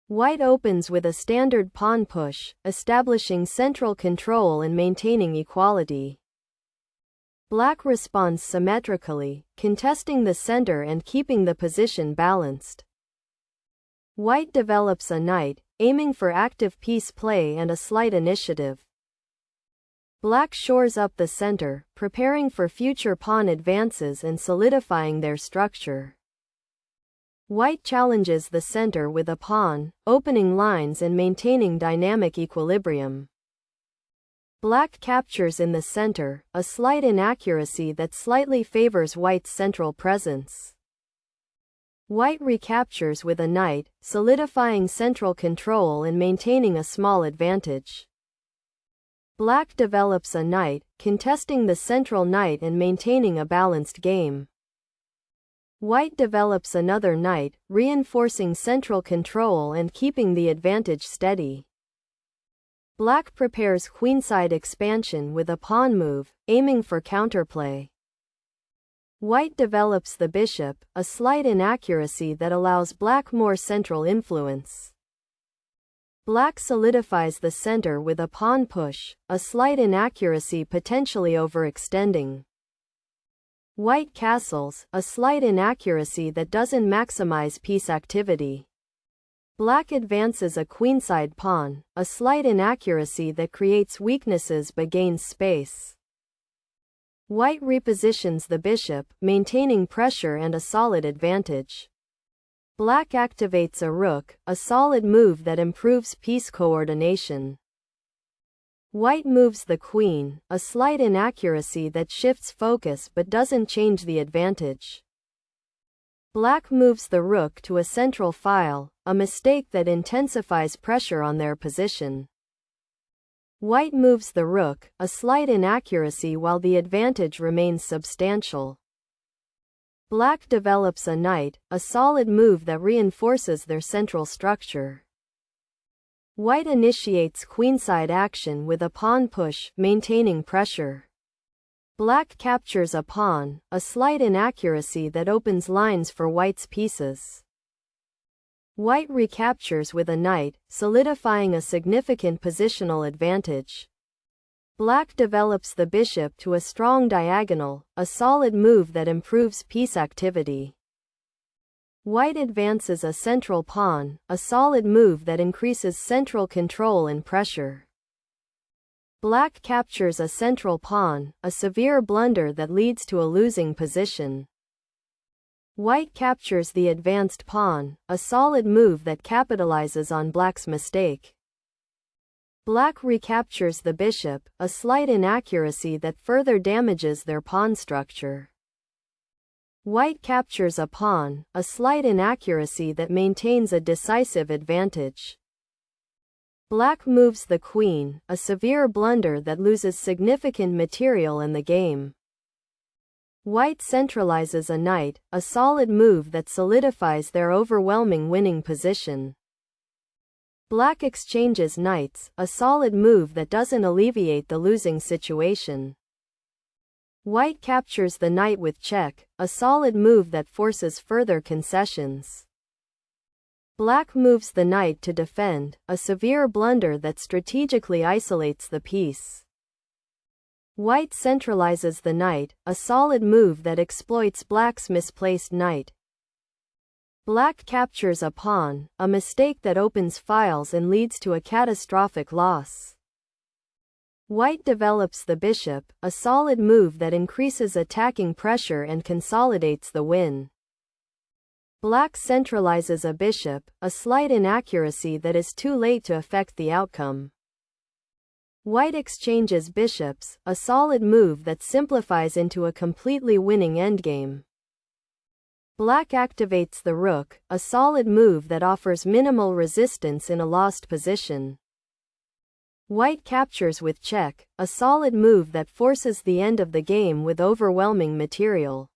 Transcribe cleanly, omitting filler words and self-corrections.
White opens with a standard pawn push, establishing central control and maintaining equality. Black responds symmetrically, contesting the center and keeping the position balanced. White develops a knight, aiming for active piece play and a slight initiative. Black shores up the center, preparing for future pawn advances and solidifying their structure. White challenges the center with a pawn, opening lines and maintaining dynamic equilibrium. Black captures in the center, a slight inaccuracy that slightly favors White's central presence. White recaptures with a knight, solidifying central control and maintaining a small advantage. Black develops a knight, contesting the central knight and maintaining a balanced game. White develops another knight, reinforcing central control and keeping the advantage steady. Black prepares queenside expansion with a pawn move, aiming for counterplay. White develops the bishop, a slight inaccuracy that allows Black more central influence. Black solidifies the center with a pawn push, a slight inaccuracy potentially overextending. White castles, a slight inaccuracy that doesn't maximize piece activity. Black advances a queenside pawn, a slight inaccuracy that creates weaknesses but gains space. White repositions the bishop, maintaining pressure and a solid advantage. Black activates a rook, a solid move that improves piece coordination. White moves the queen, a slight inaccuracy that shifts focus but doesn't change the advantage. Black moves the rook to a central file, a mistake that intensifies pressure on their position. White moves the rook, a slight inaccuracy while the advantage remains substantial. Black develops a knight, a solid move that reinforces their central structure. White initiates queenside action with a pawn push, maintaining pressure. Black captures a pawn, a slight inaccuracy that opens lines for White's pieces. White recaptures with a knight, solidifying a significant positional advantage. Black develops the bishop to a strong diagonal, a solid move that improves piece activity. White advances a central pawn, a solid move that increases central control and pressure. Black captures a central pawn, a severe blunder that leads to a losing position. White captures the advanced pawn, a solid move that capitalizes on Black's mistake. Black recaptures the bishop, a slight inaccuracy that further damages their pawn structure. White captures a pawn, a slight inaccuracy that maintains a decisive advantage. Black moves the queen, a severe blunder that loses significant material in the game. White centralizes a knight, a solid move that solidifies their overwhelming winning position. Black exchanges knights, a solid move that doesn't alleviate the losing situation. White captures the knight with check, a solid move that forces further concessions. Black moves the knight to defend, a severe blunder that strategically isolates the piece. White centralizes the knight, a solid move that exploits Black's misplaced knight. Black captures a pawn, a mistake that opens files and leads to a catastrophic loss. White develops the bishop, a solid move that increases attacking pressure and consolidates the win. Black centralizes a bishop, a slight inaccuracy that is too late to affect the outcome. White exchanges bishops, a solid move that simplifies into a completely winning endgame. Black activates the rook, a solid move that offers minimal resistance in a lost position. White captures with check, a solid move that forces the end of the game with overwhelming material.